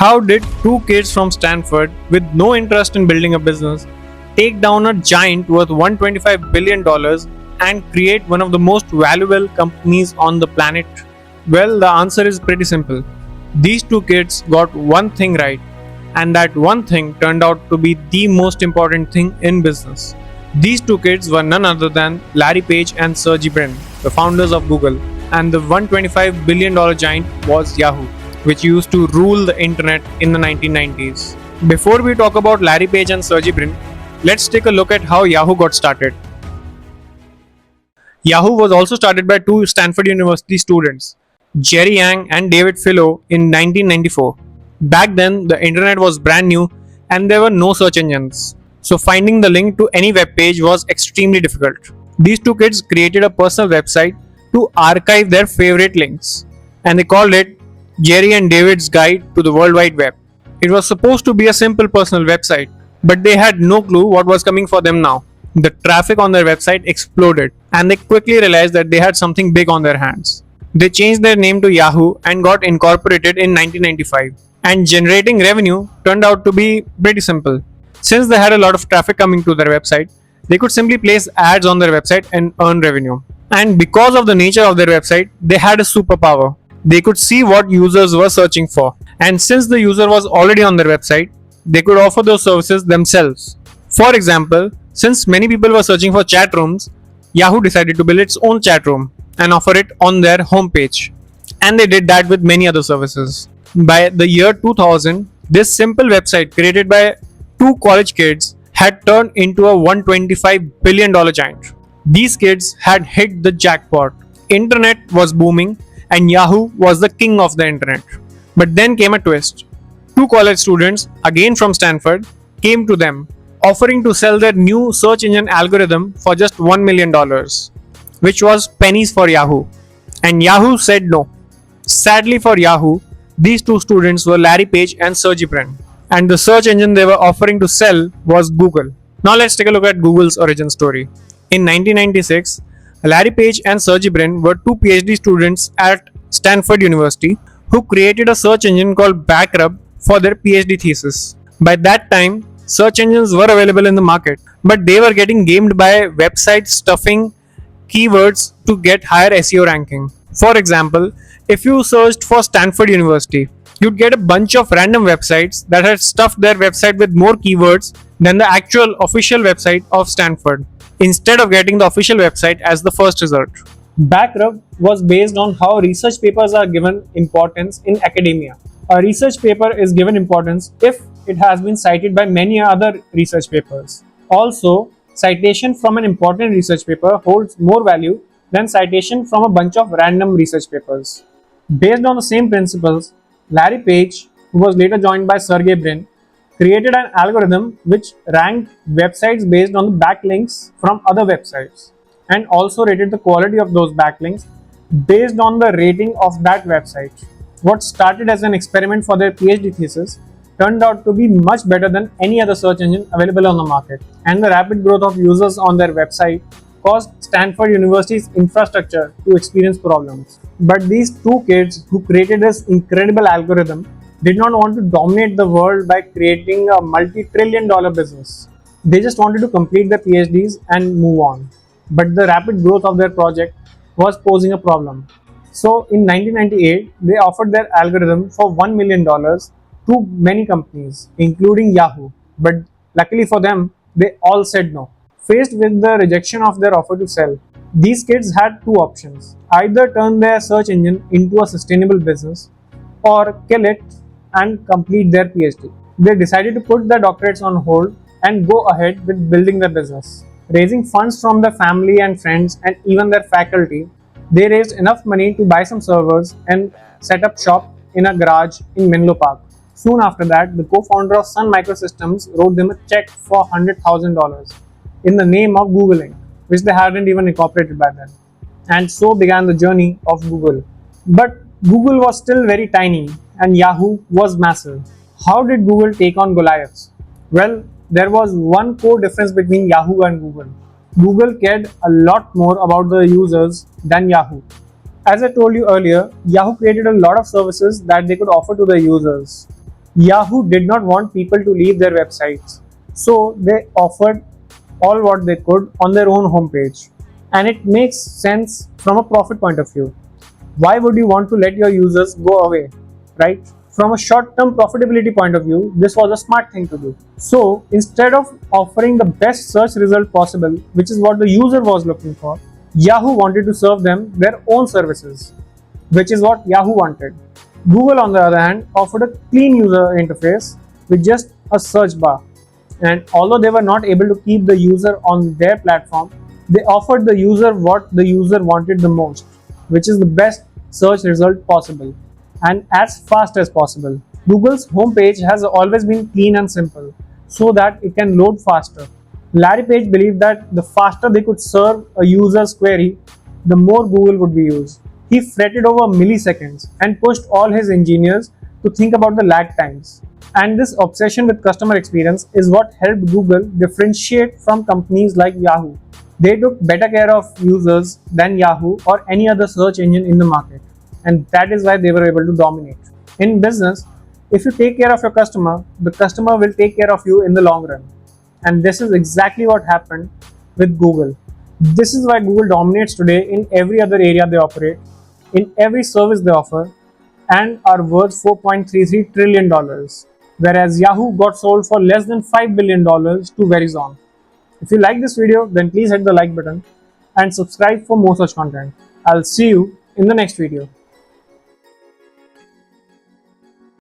How did two kids from Stanford with no interest in building a business take down a giant worth $125 billion and create one of the most valuable companies on the planet? Well, the answer is pretty simple. These two kids got one thing right, and that one thing turned out to be the most important thing in business. These two kids were none other than Larry Page and Sergey Brin, the founders of Google, and the $125 billion giant was Yahoo, which used to rule the internet in the 1990s. Before we talk about Larry Page and Sergey Brin, let's take a look at how Yahoo got started. Yahoo was also started by two Stanford University students, Jerry Yang and David Filo, in 1994. Back then, the internet was brand new and there were no search engines, so finding the link to any web page was extremely difficult. These two kids created a personal website to archive their favorite links, and they called it Jerry and David's Guide to the World Wide Web. It was supposed to be a simple personal website, but they had no clue what was coming for them now. The traffic on their website exploded, and they quickly realized that they had something big on their hands. They changed their name to Yahoo and got incorporated in 1995. And generating revenue turned out to be pretty simple. Since they had a lot of traffic coming to their website, they could simply place ads on their website and earn revenue. And because of the nature of their website, they had a superpower. They could see what users were searching for. And since the user was already on their website, they could offer those services themselves. For example, since many people were searching for chat rooms, Yahoo decided to build its own chat room and offer it on their homepage. And they did that with many other services. By the year 2000, this simple website created by two college kids had turned into a $125 billion giant. These kids had hit the jackpot. Internet was booming and Yahoo was the king of the internet. But then came a twist. Two college students, again from Stanford, came to them, offering to sell their new search engine algorithm for just $1 million, which was pennies for Yahoo. And Yahoo said no. Sadly for Yahoo, these two students were Larry Page and Sergey Brin, and the search engine they were offering to sell was Google. Now let's take a look at Google's origin story. In 1996, Larry Page and Sergey Brin were two PhD students at Stanford University who created a search engine called Backrub for their PhD thesis. By that time, search engines were available in the market, but they were getting gamed by websites stuffing keywords to get higher SEO ranking. For example, if you searched for Stanford University, you'd get a bunch of random websites that had stuffed their website with more keywords than the actual official website of Stanford, instead of getting the official website as the first result. Backrub was based on how research papers are given importance in academia. A research paper is given importance if it has been cited by many other research papers. Also, citation from an important research paper holds more value than citation from a bunch of random research papers. Based on the same principles, Larry Page, who was later joined by Sergey Brin, created an algorithm which ranked websites based on the backlinks from other websites and also rated the quality of those backlinks based on the rating of that website. What started as an experiment for their PhD thesis turned out to be much better than any other search engine available on the market, and the rapid growth of users on their website caused Stanford University's infrastructure to experience problems. But these two kids who created this incredible algorithm did not want to dominate the world by creating a multi-trillion-dollar business. They just wanted to complete their PhDs and move on. But the rapid growth of their project was posing a problem. So in 1998, they offered their algorithm for $1 million to many companies, including Yahoo. But luckily for them, they all said no. Faced with the rejection of their offer to sell, these kids had two options: either turn their search engine into a sustainable business or kill it and complete their PhD. They decided to put their doctorates on hold and go ahead with building their business. Raising funds from their family and friends and even their faculty, they raised enough money to buy some servers and set up shop in a garage in Menlo Park. Soon after that, the co-founder of Sun Microsystems wrote them a check for $100,000 in the name of Google Inc., which they hadn't even incorporated by then. And so began the journey of Google. But Google was still very tiny and Yahoo was massive. How did Google take on Goliaths? Well, there was one core difference between Yahoo and Google. Google cared a lot more about the users than Yahoo. As I told you earlier, Yahoo created a lot of services that they could offer to the users. Yahoo did not want people to leave their websites, so they offered all what they could on their own homepage. And it makes sense from a profit point of view. Why would you want to let your users go away, right? From a short-term profitability point of view, this was a smart thing to do. So instead of offering the best search result possible, which is what the user was looking for, Yahoo wanted to serve them their own services, which is what Yahoo wanted. Google, on the other hand, offered a clean user interface with just a search bar. And although they were not able to keep the user on their platform, they offered the user what the user wanted the most, which is the best search result possible and as fast as possible. Google's homepage has always been clean and simple so that it can load faster. Larry Page believed that the faster they could serve a user's query, the more Google would be used. He fretted over milliseconds and pushed all his engineers to think about the lag times. And this obsession with customer experience is what helped Google differentiate from companies like Yahoo. They took better care of users than Yahoo or any other search engine in the market, and that is why they were able to dominate. In business, if you take care of your customer, the customer will take care of you in the long run. And this is exactly what happened with Google. This is why Google dominates today in every other area they operate, in every service they offer, and are worth $4.33 trillion, whereas Yahoo got sold for less than $5 billion to Verizon. If you like this video, then please hit the like button and subscribe for more such content. I'll see you in the next video.